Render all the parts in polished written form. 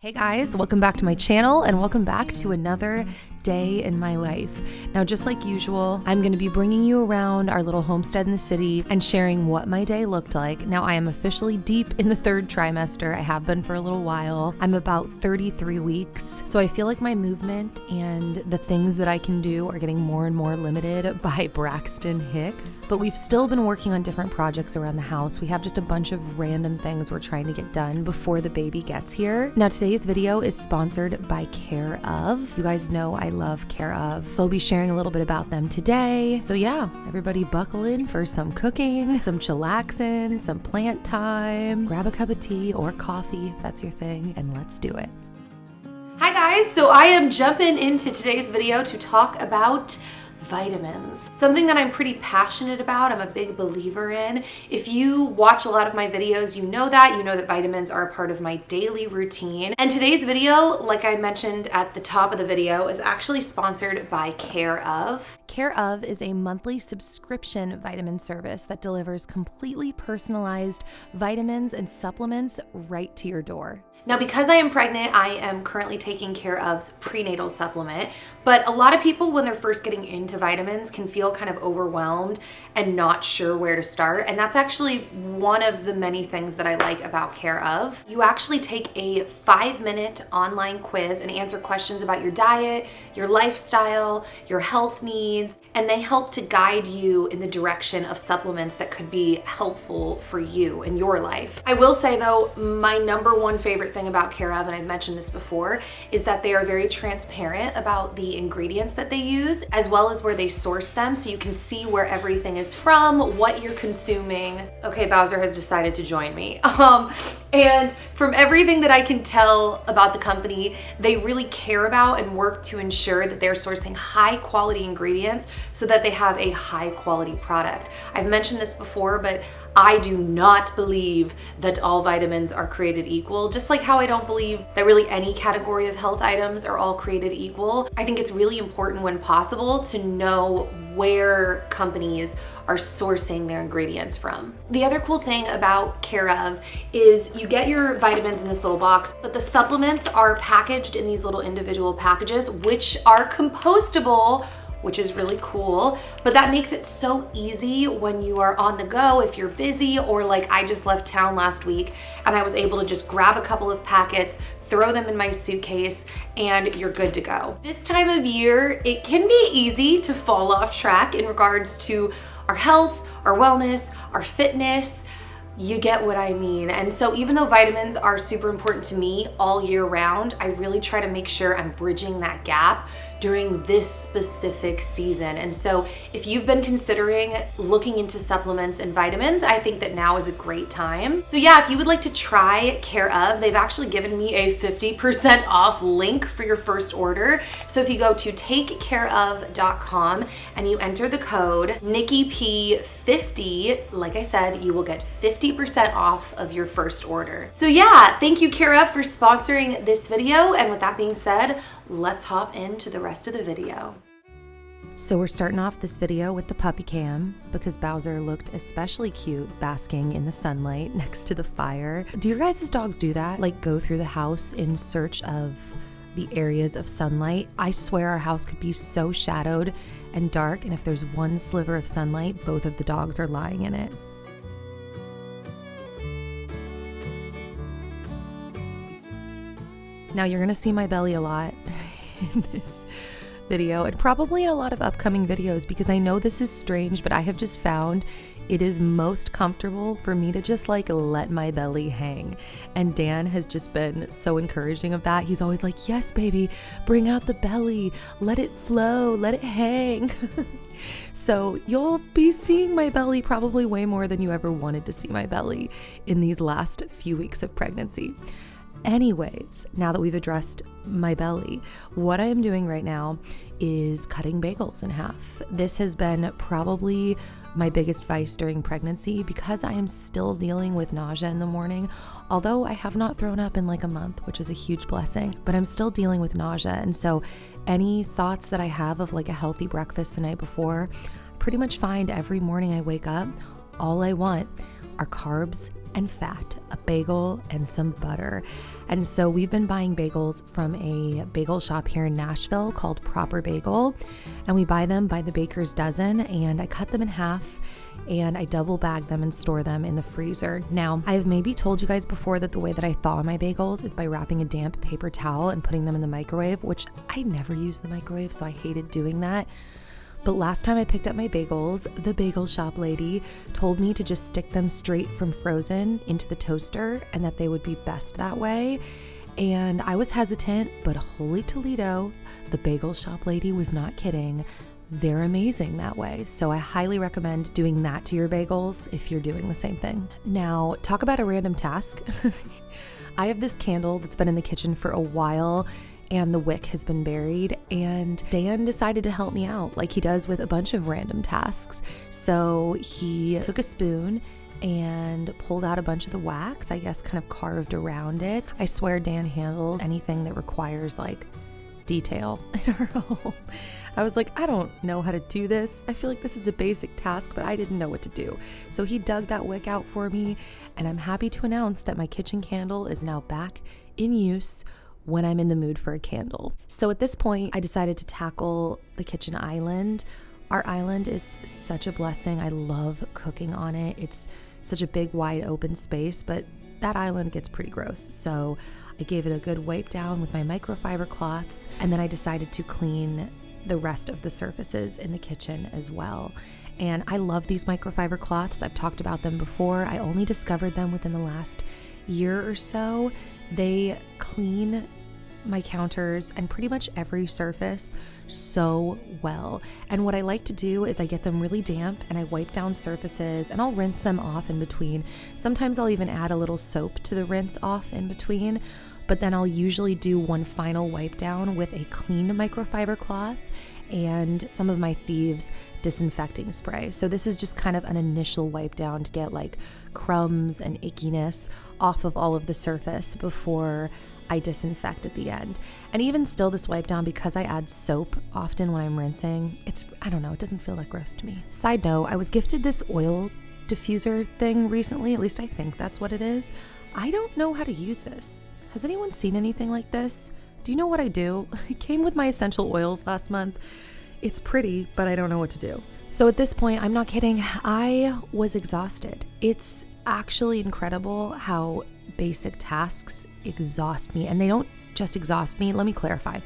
Hey guys, welcome back to my channel and welcome back to another day in my life. Now, just like usual, I'm going to be bringing you around our little homestead in the city and sharing what my day looked like. Now, I am officially deep in the third trimester. I have been for a little while. I'm about 33 weeks. So I feel like my movement and the things that I can do are getting more and more limited by Braxton Hicks. But we've still been working on different projects around the house. We have just a bunch of random things we're trying to get done before the baby gets here. Now, today's video is sponsored by Care Of. You guys know I love Care Of, so I'll be sharing a little bit about them today. So yeah, everybody buckle in for some cooking, some chillaxing, some plant time. Grab a cup of tea or coffee if that's your thing, and let's do it. Hi guys, so I am jumping into today's video to talk about vitamins. Something that I'm pretty passionate about, I'm a big believer in. If you watch a lot of my videos, you know that vitamins are a part of my daily routine. And today's video, like I mentioned at the top of the video, is actually sponsored by Care Of. Care Of is a monthly subscription vitamin service that delivers completely personalized vitamins and supplements right to your door. Now, because I am pregnant, I am currently taking Care Of's prenatal supplement, but a lot of people when they're first getting into vitamins can feel kind of overwhelmed and not sure where to start. And that's actually one of the many things that I like about Care Of. You actually take a 5-minute online quiz and answer questions about your diet, your lifestyle, your health needs, and they help to guide you in the direction of supplements that could be helpful for you in your life. I will say though, my number one favorite thing about Care Of, and I've mentioned this before, is that they are very transparent about the ingredients that they use, as well as where they source them, so you can see where everything is from, what you're consuming. Okay, Bowser has decided to join me. And from everything that I can tell about the company, they really care about and work to ensure that they're sourcing high quality ingredients so that they have a high quality product. I've mentioned this before, but I do not believe that all vitamins are created equal, just like how I don't believe that really any category of health items are all created equal. I think it's really important when possible to know where companies are sourcing their ingredients from. The other cool thing about Care Of is you get your vitamins in this little box, but the supplements are packaged in these little individual packages, which are compostable, which is really cool. But that makes it so easy when you are on the go, if you're busy, or like I just left town last week and I was able to just grab a couple of packets, throw them in my suitcase, and you're good to go. This time of year, it can be easy to fall off track in regards to our health, our wellness, our fitness. You get what I mean. And so even though vitamins are super important to me all year round, I really try to make sure I'm bridging that gap during this specific season. And so if you've been considering looking into supplements and vitamins, I think that now is a great time. So yeah, if you would like to try Care Of, they've actually given me a 50% off link for your first order. So if you go to takecareof.com and you enter the code Nikkiphillippi, like I said, you will get 50% off of your first order. So yeah, thank you Care Of for sponsoring this video. And with that being said, let's hop into the rest of the video. So we're starting off this video with the puppy cam because Bowser looked especially cute basking in the sunlight next to the fire. Do your guys' dogs do that? Like go through the house in search of the areas of sunlight? I swear our house could be so shadowed and dark, and if there's one sliver of sunlight, both of the dogs are lying in it. Now you're gonna see my belly a lot in this video and probably in a lot of upcoming videos because I know this is strange, but I have just found it is most comfortable for me to just like let my belly hang. And Dan has just been so encouraging of that. He's always like, yes, baby, bring out the belly, let it flow, let it hang. So you'll be seeing my belly probably way more than you ever wanted to see my belly in these last few weeks of pregnancy. Anyways, now that we've addressed my belly, what I am doing right now is cutting bagels in half. This has been probably my biggest vice during pregnancy because I am still dealing with nausea in the morning, although I have not thrown up in like a month, which is a huge blessing, but I'm still dealing with nausea. And so any thoughts that I have of like a healthy breakfast the night before, I pretty much find every morning I wake up, all I want are carbs and fat, a bagel and some butter. And so we've been buying bagels from a bagel shop here in Nashville called Proper Bagel, and we buy them by the baker's dozen, and I cut them in half and I double bag them and store them in the freezer. Now, I have maybe told you guys before that the way that I thaw my bagels is by wrapping a damp paper towel and putting them in the microwave, which I never use the microwave, so I hated doing that. But last time I picked up my bagels, the bagel shop lady told me to just stick them straight from frozen into the toaster and that they would be best that way. And I was hesitant, but holy Toledo, the bagel shop lady was not kidding. They're amazing that way. So I highly recommend doing that to your bagels if you're doing the same thing. Now, talk about a random task. I have this candle that's been in the kitchen for a while and the wick has been buried, and Dan decided to help me out like he does with a bunch of random tasks. So he took a spoon and pulled out a bunch of the wax, I guess kind of carved around it. I swear Dan handles anything that requires like detail in our home. I was like, I don't know how to do this. I feel like this is a basic task, but I didn't know what to do. So he dug that wick out for me, and I'm happy to announce that my kitchen candle is now back in use when I'm in the mood for a candle. So at this point, I decided to tackle the kitchen island. Our island is such a blessing. I love cooking on it. It's such a big, wide open space, but that island gets pretty gross. So I gave it a good wipe down with my microfiber cloths, and then I decided to clean the rest of the surfaces in the kitchen as well. And I love these microfiber cloths. I've talked about them before. I only discovered them within the last year or so. They clean my counters and pretty much every surface so well. And what I like to do is I get them really damp and I wipe down surfaces and I'll rinse them off in between. Sometimes I'll even add a little soap to the rinse off in between, but then I'll usually do one final wipe down with a clean microfiber cloth and some of my Thieves disinfecting spray. So this is just kind of an initial wipe down to get like crumbs and ickiness off of all of the surface before I disinfect at the end. And even still, this wipe down, because I add soap often when I'm rinsing, I don't know, it doesn't feel that gross to me. Side note, I was gifted this oil diffuser thing recently, at least I think that's what it is. I don't know how to use this. Has anyone seen anything like this? Do you know what I do? It came with my essential oils last month. It's pretty, but I don't know what to do. So at this point, I'm not kidding, I was exhausted. It's actually incredible how basic tasks exhaust me, and they don't just exhaust me. Let me clarify.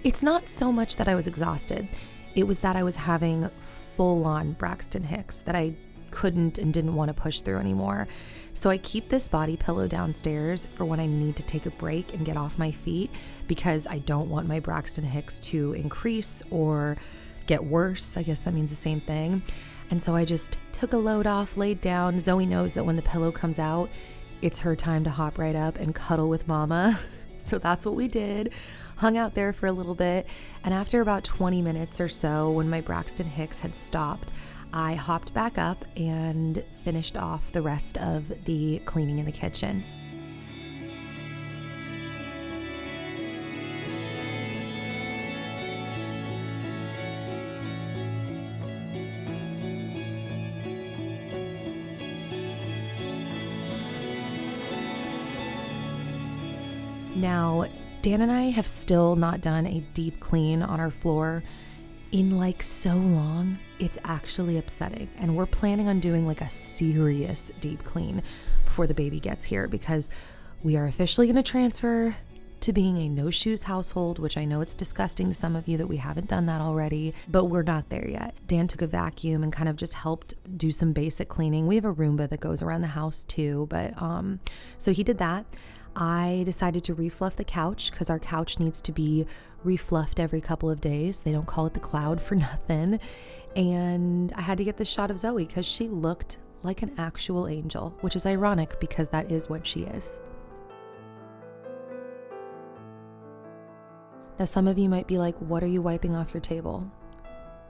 It's not so much that I was exhausted. It was that I was having full-on Braxton Hicks that I couldn't and didn't want to push through anymore. So I keep this body pillow downstairs for when I need to take a break and get off my feet, because I don't want my Braxton Hicks to increase or get worse. I guess that means the same thing. And so I just took a load off, laid down. Zoe knows that when the pillow comes out, it's her time to hop right up and cuddle with mama. So that's what we did. Hung out there for a little bit. And after about 20 minutes or so, when my Braxton Hicks had stopped, I hopped back up and finished off the rest of the cleaning in the kitchen. Now, Dan and I have still not done a deep clean on our floor in like so long. It's actually upsetting. And we're planning on doing like a serious deep clean before the baby gets here, because we are officially going to transfer to being a no shoes household, which I know it's disgusting to some of you that we haven't done that already, but we're not there yet. Dan took a vacuum and kind of just helped do some basic cleaning. We have a Roomba that goes around the house too, but so he did that. I decided to refluff the couch because our couch needs to be refluffed every couple of days. They don't call it the cloud for nothing. And I had to get this shot of Zoe because she looked like an actual angel, which is ironic because that is what she is. Now, some of you might be like, what are you wiping off your table?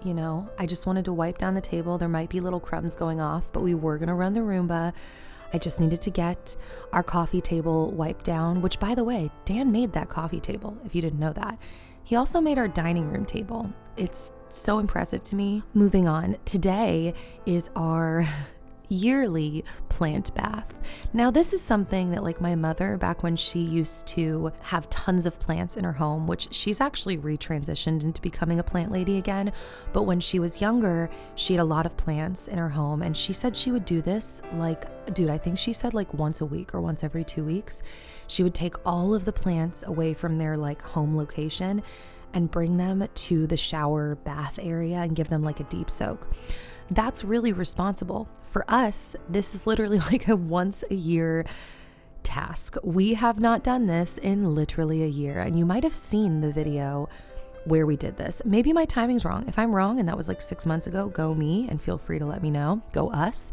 You know, I just wanted to wipe down the table. There might be little crumbs going off, but we were going to run the Roomba. I just needed to get our coffee table wiped down, which, by the way, Dan made that coffee table, if you didn't know that. He also made our dining room table. It's so impressive to me. Moving on, today is our yearly plant bath. Now, this is something that like my mother, back when she used to have tons of plants in her home, which she's actually retransitioned into becoming a plant lady again. But when she was younger, she had a lot of plants in her home, and she said she would do this I think she said like once a week or once every 2 weeks. She would take all of the plants away from their like home location and bring them to the shower bath area and give them like a deep soak. That's really responsible. For us, this is literally like a once a year task. We have not done this in literally a year, and you might have seen the video where we did this. Maybe my timing's wrong. If I'm wrong and that was like 6 months ago, go me, and feel free to let me know. Go us.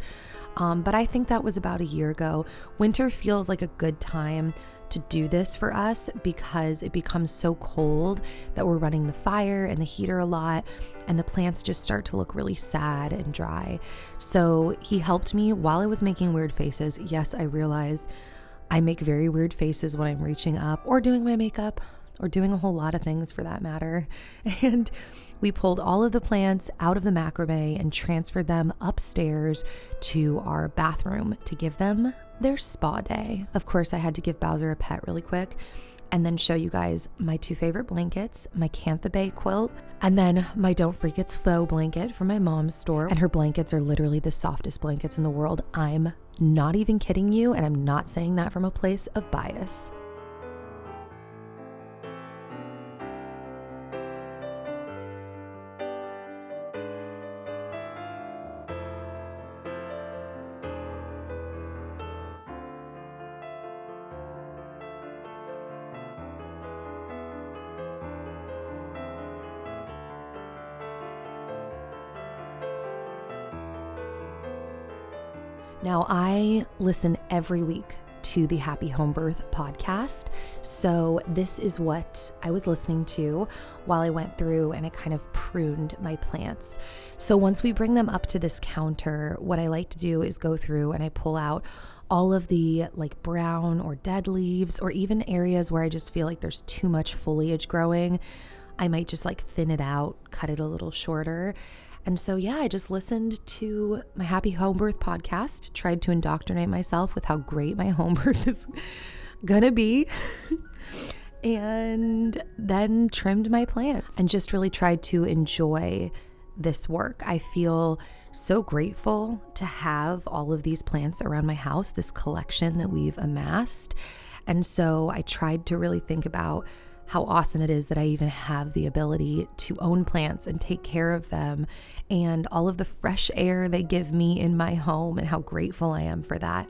But I think that was about a year ago. Winter feels like a good time to do this for us because it becomes so cold that we're running the fire and the heater a lot, and the plants just start to look really sad and dry. So he helped me while I was making weird faces. Yes, I realize I make very weird faces when I'm reaching up or doing my makeup or doing a whole lot of things for that matter. And we pulled all of the plants out of the macrame and transferred them upstairs to our bathroom to give them their spa day. Of course, I had to give Bowser a pet really quick and then show you guys my 2 favorite blankets, my Cantha Bay quilt, and then my Don't Freak It's faux blanket from my mom's store. And her blankets are literally the softest blankets in the world. I'm not even kidding you, and I'm not saying that from a place of bias. Now, I listen every week to the Happy Home Birth podcast. So this is what I was listening to while I went through and I kind of pruned my plants. So once we bring them up to this counter, what I like to do is go through and I pull out all of the like brown or dead leaves, or even areas where I just feel like there's too much foliage growing. I might just like thin it out, cut it a little shorter. And so, yeah, I just listened to my Happy Home Birth podcast, tried to indoctrinate myself with how great my home birth is gonna be, and then trimmed my plants and just really tried to enjoy this work. I feel so grateful to have all of these plants around my house, this collection that we've amassed. And so I tried to really think about how awesome it is that I even have the ability to own plants and take care of them, and all of the fresh air they give me in my home, and how grateful I am for that.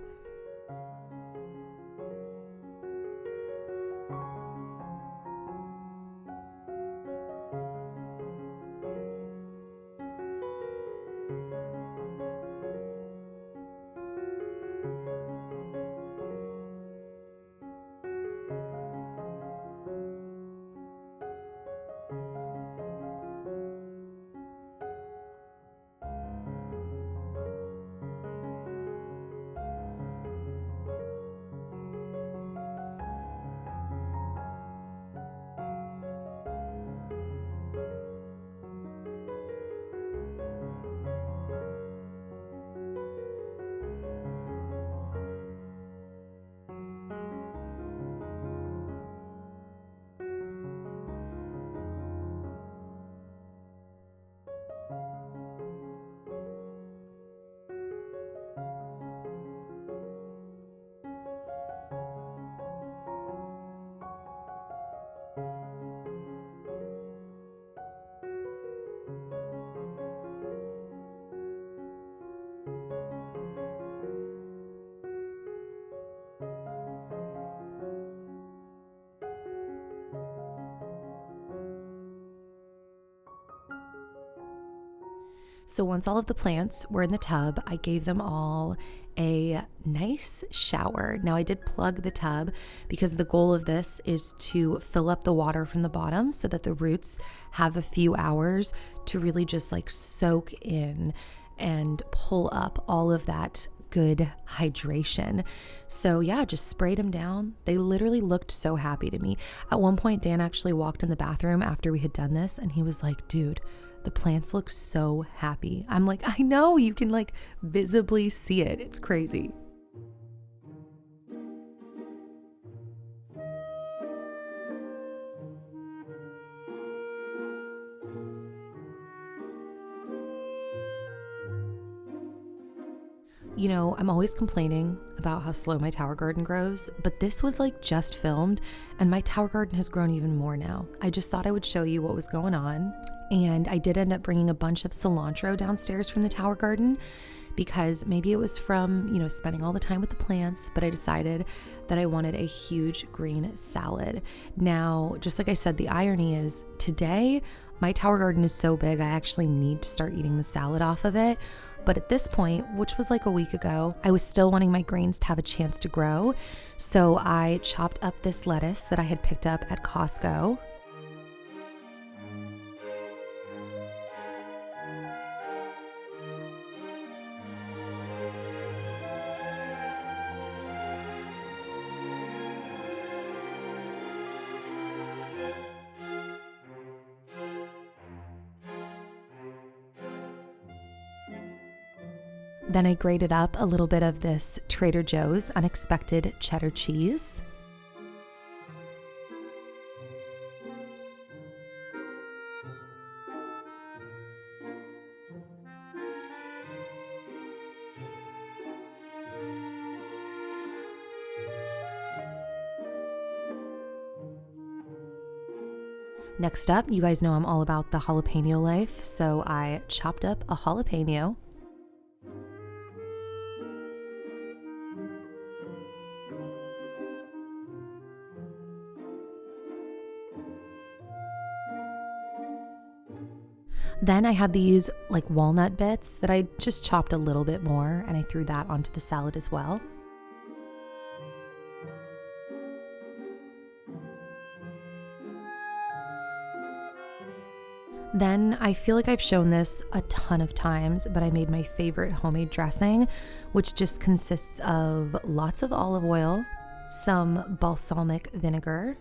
So once all of the plants were in the tub, I gave them all a nice shower. Now I did plug the tub because the goal of this is to fill up the water from the bottom so that the roots have a few hours to really just like soak in and pull up all of that good hydration. So yeah, just sprayed them down. They literally looked so happy to me. At one point, Dan actually walked in the bathroom after we had done this and he was like, dude, the plants look so happy. I'm like, I know, you can like visibly see it. It's crazy. You know, I'm always complaining about how slow my tower garden grows, but this was like just filmed and my tower garden has grown even more now. I just thought I would show you what was going on. And I did end up bringing a bunch of cilantro downstairs from the tower garden because maybe it was from, you know, spending all the time with the plants, but I decided that I wanted a huge green salad. Now, just like I said, the irony is today, my tower garden is so big, I actually need to start eating the salad off of it. But at this point, which was like a week ago, I was still wanting my greens to have a chance to grow. So I chopped up this lettuce that I had picked up at Costco. Then I grated up a little bit of this Trader Joe's unexpected cheddar cheese. Next up, you guys know I'm all about the jalapeno life, so I chopped up a jalapeno. Then I had these like walnut bits that I just chopped a little bit more and I threw that onto the salad as well. Then I feel like I've shown this a ton of times, but I made my favorite homemade dressing, which just consists of lots of olive oil, some balsamic vinegar,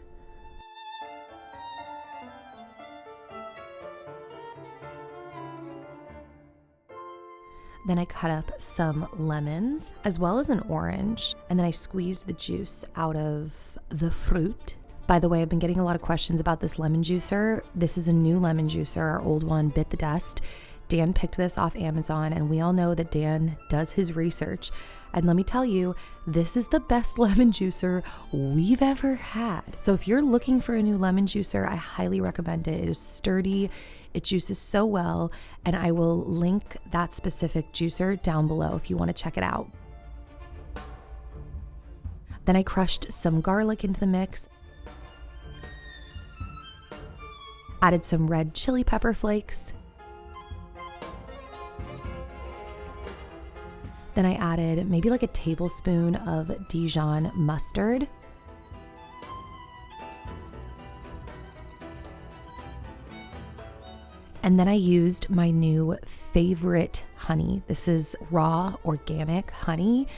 then I cut up some lemons as well as an orange, and then I squeezed the juice out of the fruit. By the way, I've been getting a lot of questions about this lemon juicer. This is a new lemon juicer. Our old one bit the dust. Dan picked this off Amazon, and we all know that Dan does his research. And let me tell you, this is the best lemon juicer we've ever had. So if you're looking for a new lemon juicer, I highly recommend it. It is sturdy, it juices so well, and I will link that specific juicer down below if you want to check it out. Then I crushed some garlic into the mix, added some red chili pepper flakes, then I added maybe like a tablespoon of Dijon mustard, and then I used my new favorite honey. This is raw organic honey.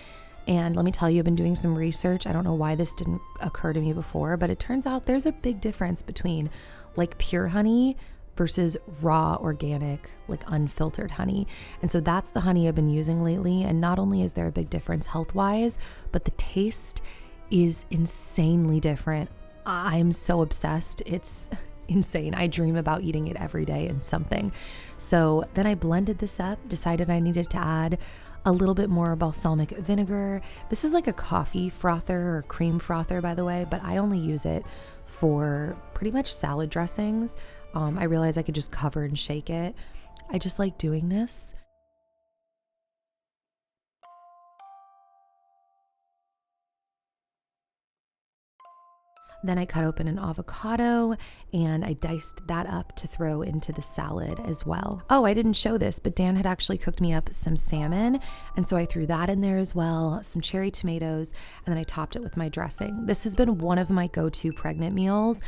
And let me tell you, I've been doing some research. I don't know why this didn't occur to me before, but it turns out there's a big difference between like pure honey versus raw organic, like unfiltered honey. And so that's the honey I've been using lately. And not only is there a big difference health-wise, but the taste is insanely different. I'm so obsessed. It's insane. I dream about eating it every day and something. So then I blended this up, decided I needed to add a little bit more balsamic vinegar. This is like a coffee frother or cream frother, by the way, but I only use it for pretty much salad dressings. I realized I could just cover and shake it. I just like doing this. Then I cut open an avocado and I diced that up to throw into the salad as well. Oh, I didn't show this, but Dan had actually cooked me up some salmon. And so I threw that in there as well, some cherry tomatoes, and then I topped it with my dressing. This has been one of my go-to pregnant meals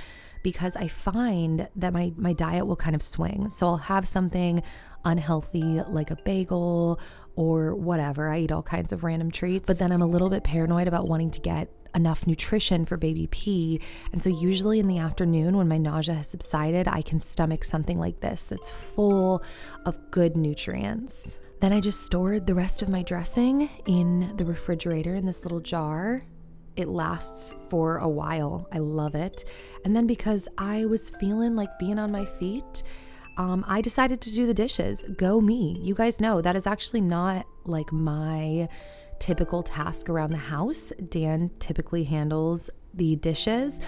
because I find that my diet will kind of swing. So I'll have something unhealthy like a bagel or whatever. I eat all kinds of random treats, but then I'm a little bit paranoid about wanting to get enough nutrition for baby P. And so usually in the afternoon when my nausea has subsided, I can stomach something like this that's full of good nutrients. Then I just stored the rest of my dressing in the refrigerator in this little jar. It lasts for a while. I love it. And then because I was feeling like being on my feet, I decided to do the dishes. Go me. You guys know that is actually not like my typical task around the house. Dan typically handles the dishes,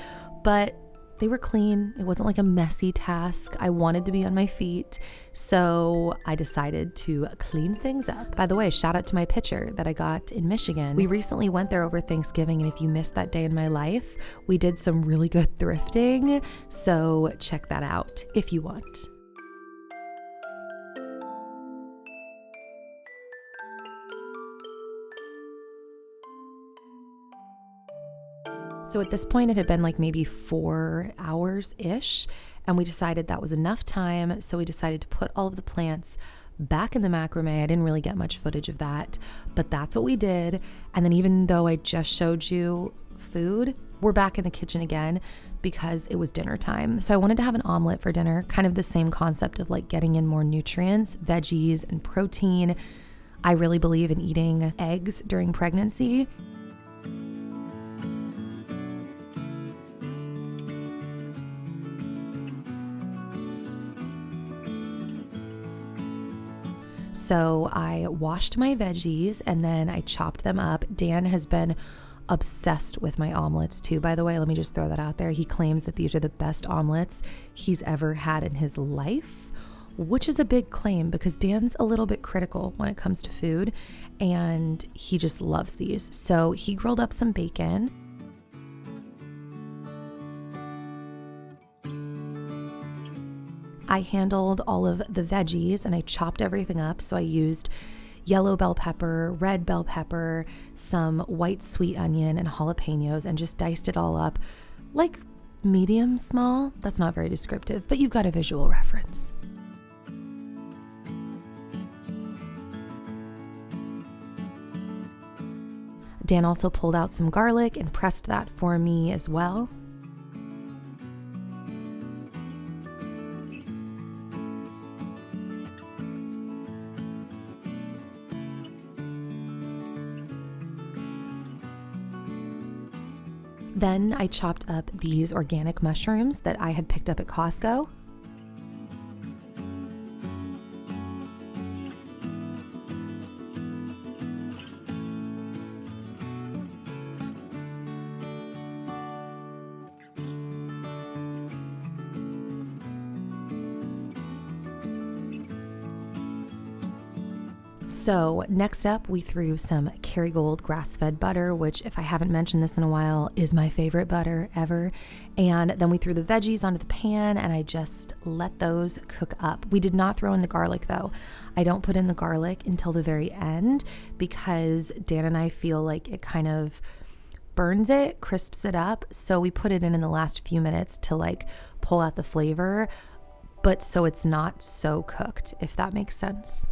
but they were clean. It wasn't like a messy task. I wanted to be on my feet, so I decided to clean things up. By the way, shout out to my picture that I got in Michigan. We recently went there over Thanksgiving, and if you missed that day in my life, we did some really good thrifting, so check that out if you want. So at this point, it had been like maybe 4 hours-ish, and we decided that was enough time, so we decided to put all of the plants back in the macrame. I didn't really get much footage of that, but that's what we did. And then even though I just showed you food, we're back in the kitchen again because it was dinner time. So I wanted to have an omelet for dinner, kind of the same concept of like getting in more nutrients, veggies, and protein. I really believe in eating eggs during pregnancy. So I washed my veggies and then I chopped them up. Dan has been obsessed with my omelets too, by the way. Let me just throw that out there. He claims that these are the best omelets he's ever had in his life, which is a big claim because Dan's a little bit critical when it comes to food and he just loves these. So he grilled up some bacon. I handled all of the veggies and I chopped everything up. So I used yellow bell pepper, red bell pepper, some white sweet onion and jalapenos and just diced it all up like medium small. That's not very descriptive, but you've got a visual reference. Dan also pulled out some garlic and pressed that for me as well. Then I chopped up these organic mushrooms that I had picked up at Costco. So next up, we threw some Kerrygold grass-fed butter, which if I haven't mentioned this in a while, is my favorite butter ever. And then we threw the veggies onto the pan and I just let those cook up. We did not throw in the garlic though. I don't put in the garlic until the very end because Dan and I feel like it kind of burns it, crisps it up. So we put it in the last few minutes to like pull out the flavor, but so it's not so cooked, if that makes sense.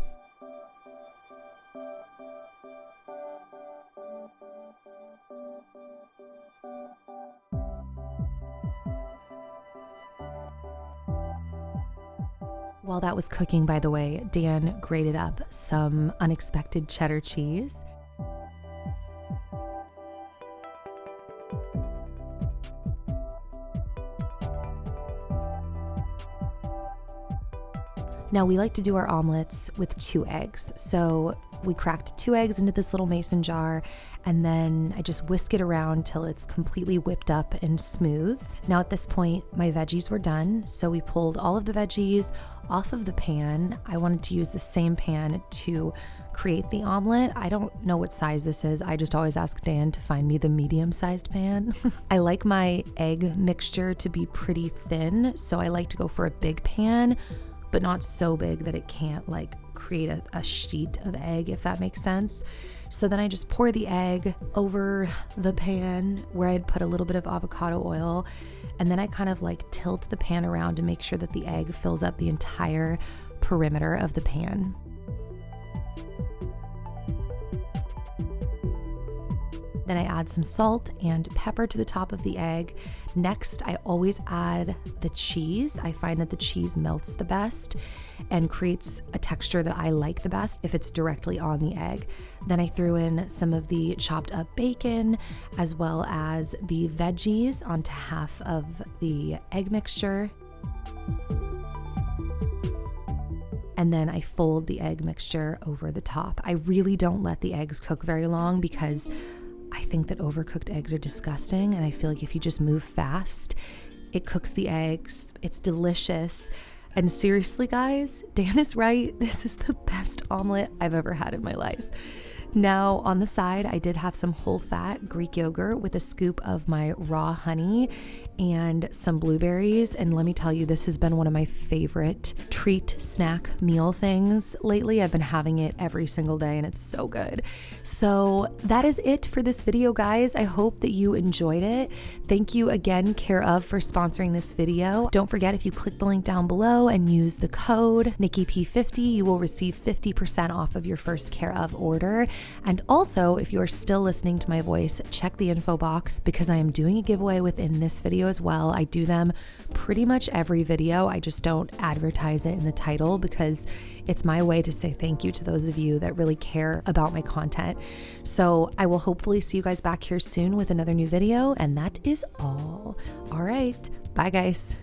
While that was cooking, by the way, Dan grated up some unexpected cheddar cheese. Now we like to do our omelets with 2 eggs. So we cracked 2 eggs into this little mason jar and then I just whisk it around till it's completely whipped up and smooth. Now at this point, my veggies were done. So we pulled all of the veggies off of the pan. I wanted to use the same pan to create the omelet. I don't know what size this is. I just always ask Dan to find me the medium-sized pan. I like my egg mixture to be pretty thin, so I like to go for a big pan, but not so big that it can't like create a sheet of egg, if that makes sense. So then I just pour the egg over the pan where I'd put a little bit of avocado oil, and then I kind of like tilt the pan around to make sure that the egg fills up the entire perimeter of the pan. Then I add some salt and pepper to the top of the egg. Next, I always add the cheese. I find that the cheese melts the best and creates a texture that I like the best if it's directly on the egg. Then I threw in some of the chopped up bacon as well as the veggies onto half of the egg mixture. And then I fold the egg mixture over the top. I really don't let the eggs cook very long because I think that overcooked eggs are disgusting, and I feel like if you just move fast, it cooks the eggs. It's delicious. And seriously, guys, Dan is right. This is the best omelet I've ever had in my life. Now, on the side, I did have some whole fat Greek yogurt with a scoop of my raw honey and some blueberries. And let me tell you, this has been one of my favorite treat snack meal things lately. I've been having it every single day and it's so good. So that is it for this video, guys. I hope that you enjoyed it. Thank you again, Care of, for sponsoring this video. Don't forget, if you click the link down below and use the code NikkiP50, you will receive 50% off of your first Care of order. And also, if you are still listening to my voice, check the info box because I am doing a giveaway within this video as well. I do them pretty much every video. I just don't advertise it in the title because it's my way to say thank you to those of you that really care about my content. So I will hopefully see you guys back here soon with another new video. And that is all. All right. Bye, guys.